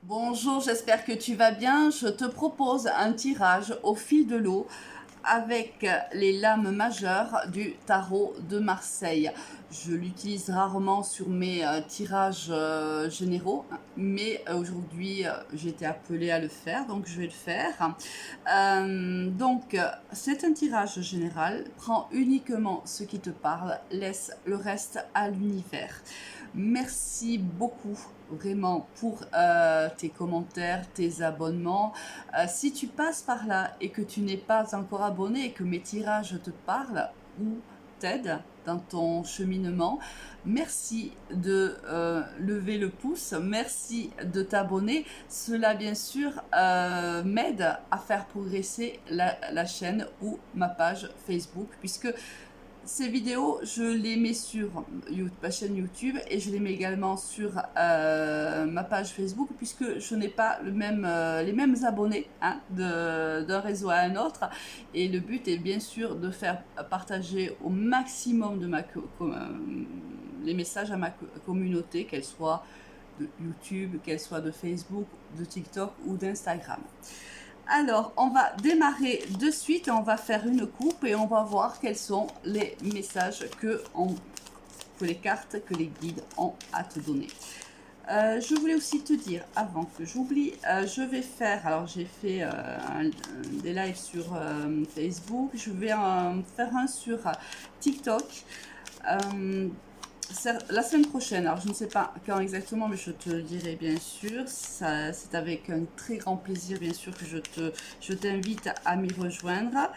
Bonjour, j'espère que tu vas bien. Je te propose un tirage au fil de l'eau avec les lames majeures du tarot de Marseille. Je l'utilise rarement sur mes tirages généraux, mais aujourd'hui j'ai été appelée à le faire, donc je vais le faire. C'est un tirage général. Prends uniquement ce qui te parle, laisse le reste à l'univers. Merci beaucoup vraiment pour tes commentaires, tes abonnements. Si tu passes par là et que tu n'es pas encore abonné et que mes tirages te parlent ou t'aident dans ton cheminement, merci de lever le pouce, merci de t'abonner. Cela, bien sûr, m'aide à faire progresser la chaîne ou ma page Facebook, puisque ces vidéos, je les mets sur ma chaîne YouTube et je les mets également sur ma page Facebook, puisque je n'ai pas les mêmes abonnés hein, d'un réseau à un autre. Et le but est bien sûr de faire partager au maximum de les messages à ma communauté, qu'elle soit de YouTube, qu'elle soit de Facebook, de TikTok ou d'Instagram. Alors, on va démarrer de suite, on va faire une coupe et on va voir quels sont les messages que les cartes, que les guides ont à te donner. Je voulais aussi te dire, avant que j'oublie, je vais faire, alors j'ai fait des lives sur Facebook, je vais en faire un sur TikTok. La semaine prochaine, alors je ne sais pas quand exactement, mais je te le dirai bien sûr. C'est avec un très grand plaisir, bien sûr, que je t'invite à m'y rejoindre.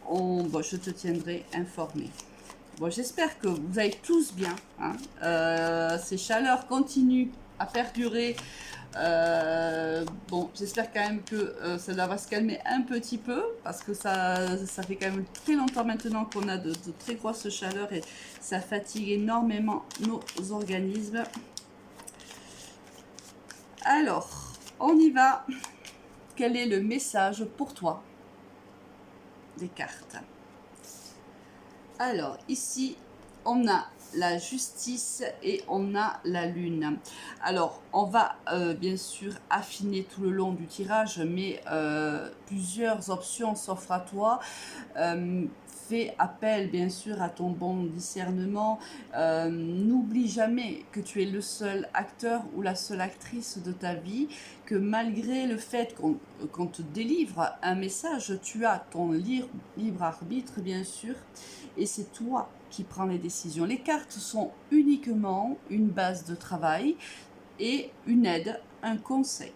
Je te tiendrai informé. Bon, j'espère que vous allez tous bien. Hein. Ces chaleurs continuent à perdurer. J'espère quand même que ça va se calmer un petit peu, parce que ça fait quand même très longtemps maintenant qu'on a de très grosses chaleurs et ça fatigue énormément nos organismes. Alors, on y va. Quel est le message pour toi des cartes? Alors, ici, on a la justice et on a la lune. Alors, on va bien sûr affiner tout le long du tirage, mais plusieurs options s'offrent à toi. Fais appel bien sûr à ton bon discernement. N'oublie jamais que tu es le seul acteur ou la seule actrice de ta vie, que malgré le fait qu'on te délivre un message, tu as ton libre arbitre bien sûr, et c'est toi qui prends les décisions. Les cartes sont uniquement une base de travail et une aide, un conseil.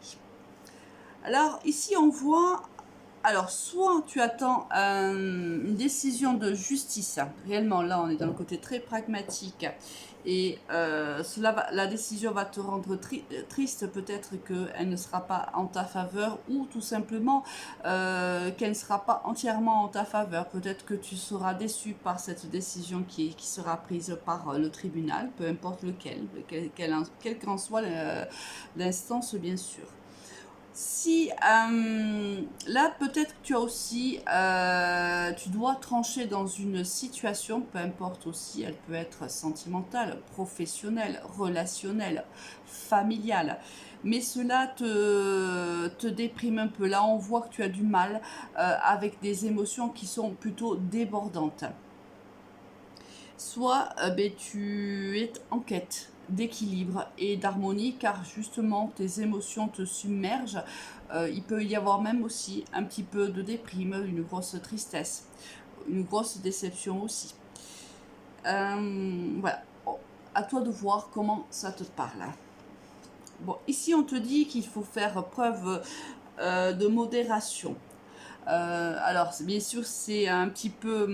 Alors ici on voit, alors soit tu attends une décision de justice, réellement là on est dans le côté très pragmatique, et la décision va te rendre triste, peut-être qu'elle ne sera pas en ta faveur, ou tout simplement qu'elle ne sera pas entièrement en ta faveur. Peut-être que tu seras déçu par cette décision qui sera prise par le tribunal, peu importe quel qu'en soit l'instance bien sûr. Si là peut-être que tu as aussi tu dois trancher dans une situation, peu importe aussi, elle peut être sentimentale, professionnelle, relationnelle, familiale, mais cela te déprime un peu. Là on voit que tu as du mal avec des émotions qui sont plutôt débordantes. Soit tu es en quête d'équilibre et d'harmonie, car justement tes émotions te submergent. Il peut y avoir même aussi un petit peu de déprime, une grosse tristesse, une grosse déception aussi. Voilà, à toi de voir comment ça te parle. Bon, ici on te dit qu'il faut faire preuve de modération. Alors, bien sûr, c'est un petit peu,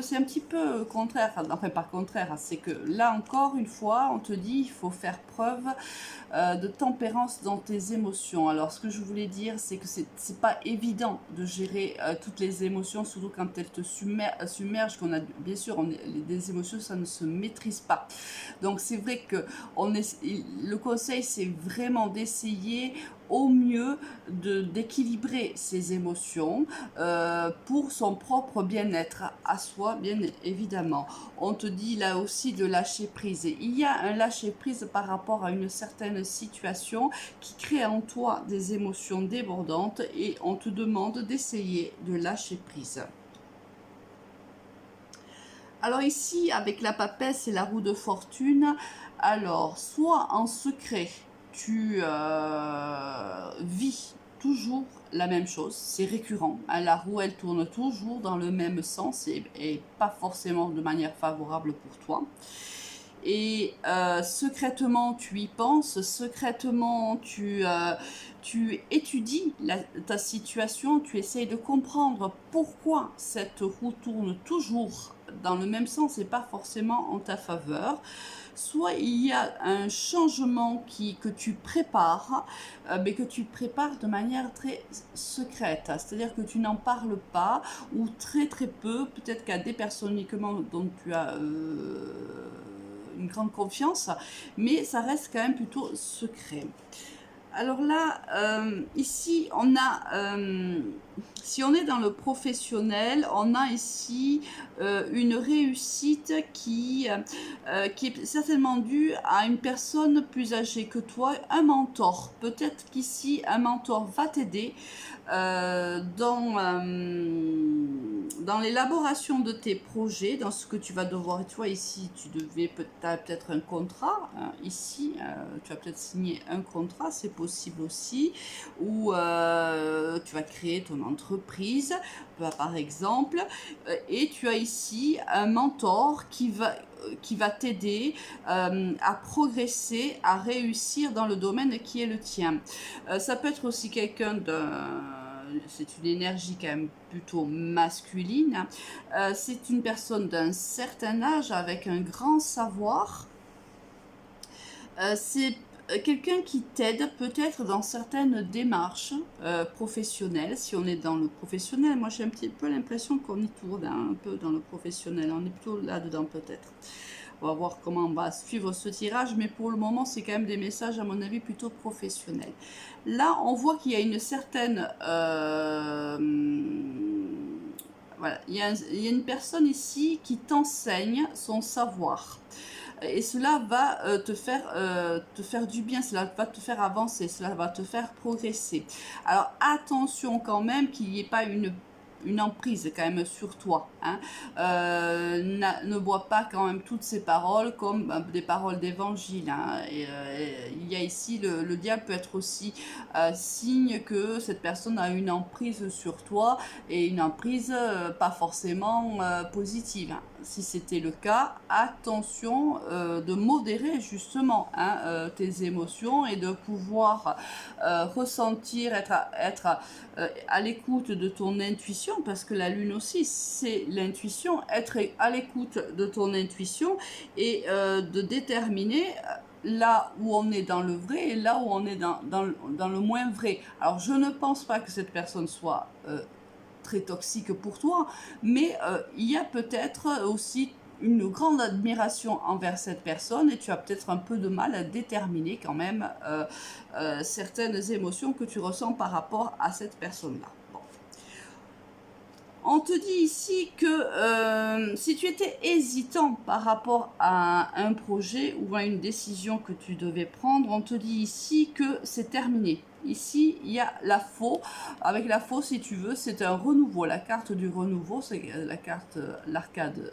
c'est un petit peu contraire, enfin pas contraire, c'est que là encore une fois, on te dit il faut faire preuve de tempérance dans tes émotions. Alors, ce que je voulais dire, c'est que c'est pas évident de gérer toutes les émotions, surtout quand elles te submergent, qu'on a, bien sûr, des émotions, ça ne se maîtrise pas. Donc, c'est vrai que le conseil, c'est vraiment d'essayer au mieux d'équilibrer ses émotions pour son propre bien-être à soi, bien évidemment. On te dit là aussi de lâcher prise. Et il y a un lâcher prise par rapport à une certaine situation qui crée en toi des émotions débordantes et on te demande d'essayer de lâcher prise. Alors ici, avec la papesse et la roue de fortune, alors soit en secret, tu vis toujours la même chose, c'est récurrent, hein, la roue elle tourne toujours dans le même sens et pas forcément de manière favorable pour toi. Et secrètement tu y penses, secrètement tu étudies ta situation, tu essayes de comprendre pourquoi cette roue tourne toujours dans le même sens et pas forcément en ta faveur. Soit il y a un changement que tu prépares, mais que tu prépares de manière très secrète. C'est-à-dire que tu n'en parles pas, ou très très peu, peut-être qu'à des personnes uniquement dont tu as une grande confiance, mais ça reste quand même plutôt secret. Alors là, ici, on a, si on est dans le professionnel, on a ici une réussite qui est certainement due à une personne plus âgée que toi, un mentor. Peut-être qu'ici, un mentor va t'aider dans l'élaboration de tes projets, dans ce que tu vas devoir. Tu vois, ici, tu as peut-être un contrat. Hein, ici, tu vas peut-être signer un contrat, c'est possible aussi. Ou tu vas créer ton entreprise, par exemple. Et tu as ici un mentor qui va t'aider à progresser, à réussir dans le domaine qui est le tien. Ça peut être aussi quelqu'un c'est une énergie quand même plutôt masculine. C'est une personne d'un certain âge avec un grand savoir. C'est quelqu'un qui t'aide peut-être dans certaines démarches professionnelles. Si on est dans le professionnel, moi j'ai un petit peu l'impression qu'on y tourne un peu dans le professionnel. On est plutôt là-dedans peut-être. On va voir comment on va suivre ce tirage, mais pour le moment, c'est quand même des messages, à mon avis, plutôt professionnels. Là, on voit qu'il y a une certaine... voilà, il y a une personne ici qui t'enseigne son savoir. Et cela va te faire du bien, cela va te faire avancer, cela va te faire progresser. Alors attention quand même qu'il n'y ait pas une emprise quand même sur toi. Hein. Ne bois pas quand même toutes ces paroles comme des paroles d'évangile. Hein. Il y a ici, le diable peut être aussi signe que cette personne a une emprise sur toi et une emprise pas forcément positive. Hein. Si c'était le cas, attention de modérer justement hein, tes émotions et de pouvoir ressentir, être à l'écoute de ton intuition, parce que la lune aussi c'est l'intuition, être à l'écoute de ton intuition et de déterminer là où on est dans le vrai et là où on est dans le moins vrai. Alors je ne pense pas que cette personne soit très toxique pour toi, mais il y a peut-être aussi une grande admiration envers cette personne et tu as peut-être un peu de mal à déterminer quand même certaines émotions que tu ressens par rapport à cette personne-là. Bon. On te dit ici que si tu étais hésitant par rapport à un projet ou à une décision que tu devais prendre, on te dit ici que c'est terminé. Ici, il y a la faux. Avec la faux, si tu veux, c'est un renouveau. La carte du renouveau, c'est la carte, l'arcade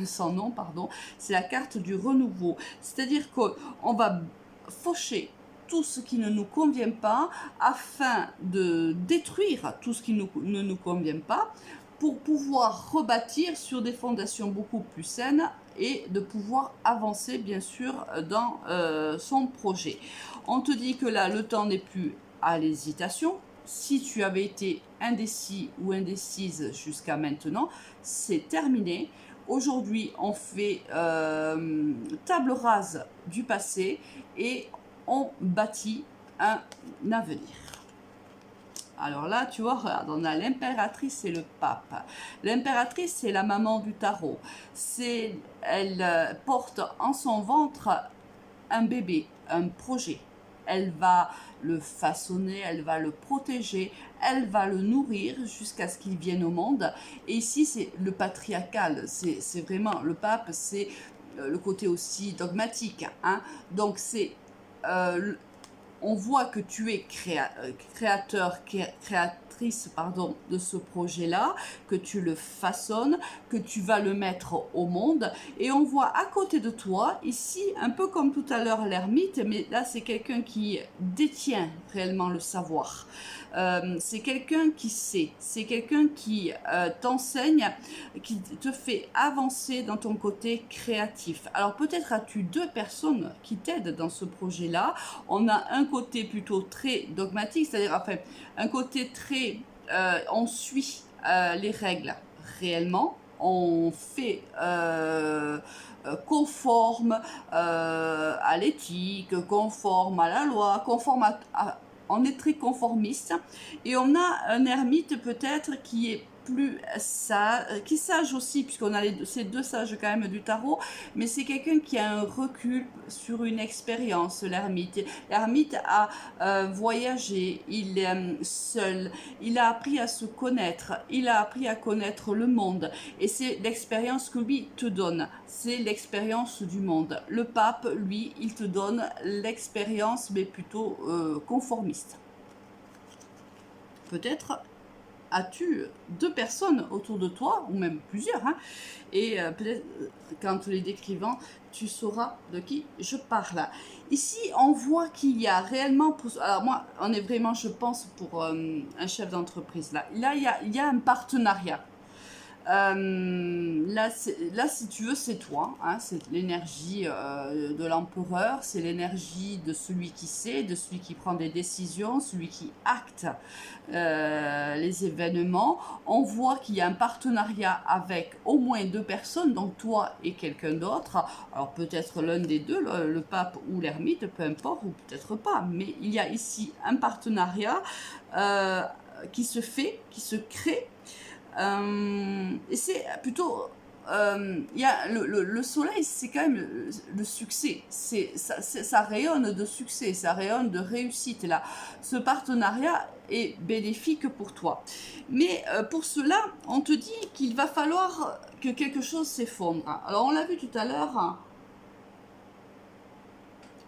sans nom, pardon. C'est la carte du renouveau. C'est-à-dire qu'on va faucher tout ce qui ne nous convient pas afin de détruire tout ce qui ne nous convient pas pour pouvoir rebâtir sur des fondations beaucoup plus saines et de pouvoir avancer bien sûr dans son projet. On te dit que là le temps n'est plus à l'hésitation. Si tu avais été indécis ou indécise jusqu'à maintenant, c'est terminé. Aujourd'hui, on fait table rase du passé et on bâtit un avenir. Alors là, tu vois, regarde, on a l'impératrice et le pape. L'impératrice, c'est la maman du tarot. Elle porte en son ventre un bébé, un projet. Elle va le façonner, elle va le protéger, elle va le nourrir jusqu'à ce qu'il vienne au monde. Et ici, c'est le patriarcal. C'est vraiment, le pape, c'est le côté aussi dogmatique, hein. Donc c'est on voit que tu es créateur, créatrice, pardon, de ce projet-là, que tu le façonnes, que tu vas le mettre au monde. Et on voit à côté de toi, ici, un peu comme tout à l'heure l'ermite, mais là c'est quelqu'un qui détient réellement le savoir. C'est quelqu'un qui sait, c'est quelqu'un qui t'enseigne, qui te fait avancer dans ton côté créatif. Alors peut-être as-tu deux personnes qui t'aident dans ce projet-là. On a un côté plutôt très dogmatique, c'est-à-dire enfin, un côté très... on suit les règles réellement, on fait conforme à l'éthique, conforme à la loi, conforme on est très conformiste, et on a un ermite peut-être qui est plus sage, qui est sage aussi, puisqu'on a ces deux sages quand même du tarot, mais c'est quelqu'un qui a un recul sur une expérience, l'ermite. L'ermite a voyagé, il est seul, il a appris à se connaître, il a appris à connaître le monde, et c'est l'expérience que lui te donne, c'est l'expérience du monde. Le pape, lui, il te donne l'expérience, mais plutôt conformiste. Peut-être as-tu deux personnes autour de toi, ou même plusieurs, hein, et peut-être qu'en te les décrivant, tu sauras de qui je parle. Ici, on voit qu'il y a réellement, alors moi, on est vraiment, je pense, pour un chef d'entreprise. Là, il y a un partenariat. Là, si tu veux, c'est toi, hein, c'est l'énergie de l'empereur, c'est l'énergie de celui qui sait, de celui qui prend des décisions, celui qui acte les événements. On voit qu'il y a un partenariat avec au moins deux personnes, donc toi et quelqu'un d'autre. Alors peut-être l'un des deux, le pape ou l'ermite, peu importe, ou peut-être pas, mais il y a ici un partenariat qui se fait, qui se crée. Et c'est plutôt... il y a le soleil, c'est quand même le succès. Ça rayonne de succès, ça rayonne de réussite. Là, ce partenariat est bénéfique pour toi. Mais pour cela, on te dit qu'il va falloir que quelque chose s'effondre. Alors, on l'a vu tout à l'heure. Hein.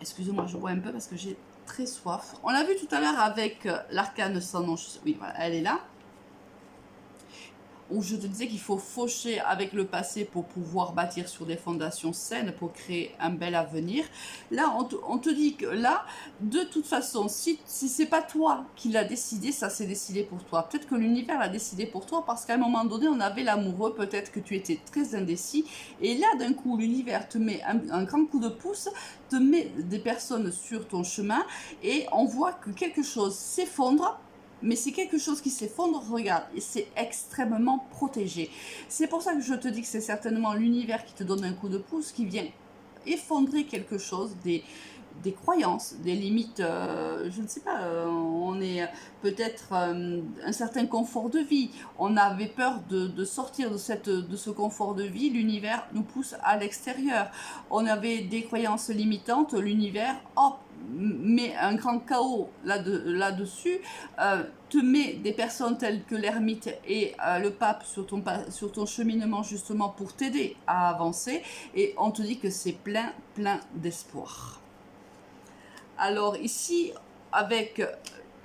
Excusez-moi, je bois un peu parce que j'ai très soif. On l'a vu tout à l'heure avec l'arcane sans nom. Oui, voilà, elle est là. Où je te disais qu'il faut faucher avec le passé pour pouvoir bâtir sur des fondations saines, pour créer un bel avenir. Là, on te dit que là, de toute façon, si c'est pas toi qui l'as décidé, ça s'est décidé pour toi. Peut-être que l'univers l'a décidé pour toi parce qu'à un moment donné, on avait l'amoureux, peut-être que tu étais très indécis. Et là, d'un coup, l'univers te met un grand coup de pouce, te met des personnes sur ton chemin et on voit que quelque chose s'effondre. Mais c'est quelque chose qui s'effondre, regarde, et c'est extrêmement protégé. C'est pour ça que je te dis que c'est certainement l'univers qui te donne un coup de pouce, qui vient effondrer quelque chose, des croyances, des limites, je ne sais pas, on est peut-être un certain confort de vie, on avait peur de sortir de ce confort de vie, l'univers nous pousse à l'extérieur, on avait des croyances limitantes, l'univers, hop, met un grand chaos là-dessus, te met des personnes telles que l'ermite et le pape sur ton cheminement justement pour t'aider à avancer, et on te dit que c'est plein d'espoir. Alors ici, avec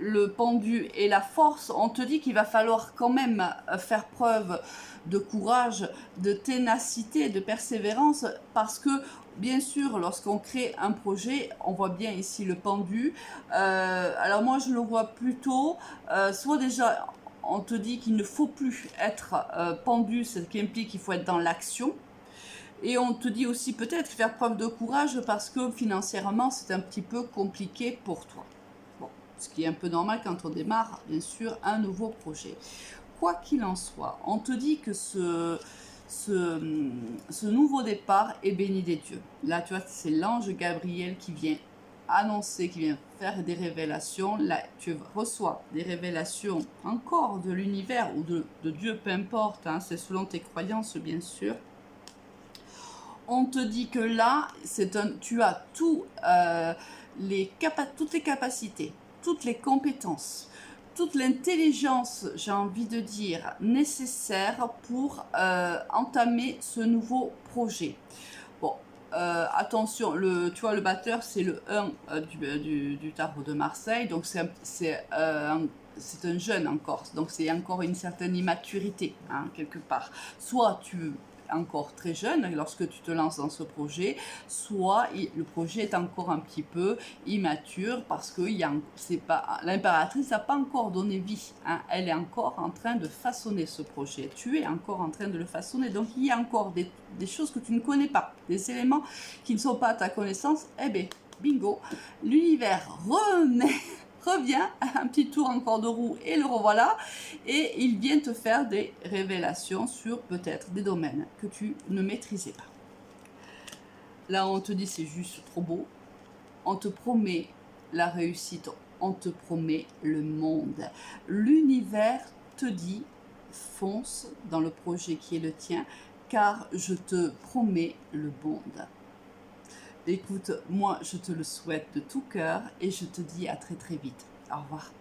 le pendu et la force, on te dit qu'il va falloir quand même faire preuve de courage, de ténacité, de persévérance, parce que bien sûr, lorsqu'on crée un projet, on voit bien ici le pendu. Alors moi, je le vois plutôt, soit déjà, on te dit qu'il ne faut plus être pendu, ce qui implique qu'il faut être dans l'action. Et on te dit aussi peut-être faire preuve de courage parce que financièrement, c'est un petit peu compliqué pour toi. Bon, ce qui est un peu normal quand on démarre, bien sûr, un nouveau projet. Quoi qu'il en soit, on te dit que ce nouveau départ est béni des dieux. Là, tu vois, c'est l'ange Gabriel qui vient annoncer, qui vient faire des révélations. Là, tu reçois des révélations encore de l'univers ou de Dieu, peu importe, hein, c'est selon tes croyances, bien sûr. On te dit que là, tu as toutes les capacités, toutes les compétences, toute l'intelligence, j'ai envie de dire, nécessaire pour entamer ce nouveau projet. Bon, attention, tu vois, le batteur, c'est le 1 du tarot de Marseille, donc c'est un jeune encore, donc c'est encore une certaine immaturité, hein, quelque part. Soit tu es encore très jeune lorsque tu te lances dans ce projet, soit le projet est encore un petit peu immature parce que l'impératrice n'a pas encore donné vie, hein, elle est encore en train de façonner ce projet, tu es encore en train de le façonner, donc il y a encore des choses que tu ne connais pas, des éléments qui ne sont pas à ta connaissance. Eh bien, bingo, l'univers revient, un petit tour encore de roue et le revoilà, et il vient te faire des révélations sur peut-être des domaines que tu ne maîtrisais pas. Là, on te dit c'est juste trop beau, on te promet la réussite, on te promet le monde. L'univers te dit fonce dans le projet qui est le tien, car je te promets le monde. Écoute, moi je te le souhaite de tout cœur et je te dis à très très vite. Au revoir.